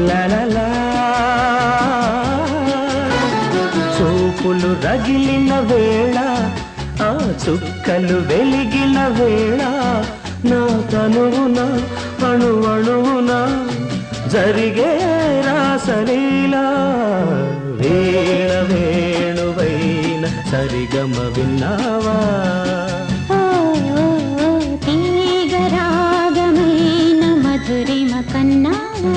లలలా చూపులు రగిలిన వేళ ఆ చుక్కలు వెలిగిన వేళ నా తనువున అణువణువున జరిగే రాసలీలా వీణ వేణువైన సరిగమ విన్నావా తీగ రాగమైన మధురిమ కన్నావా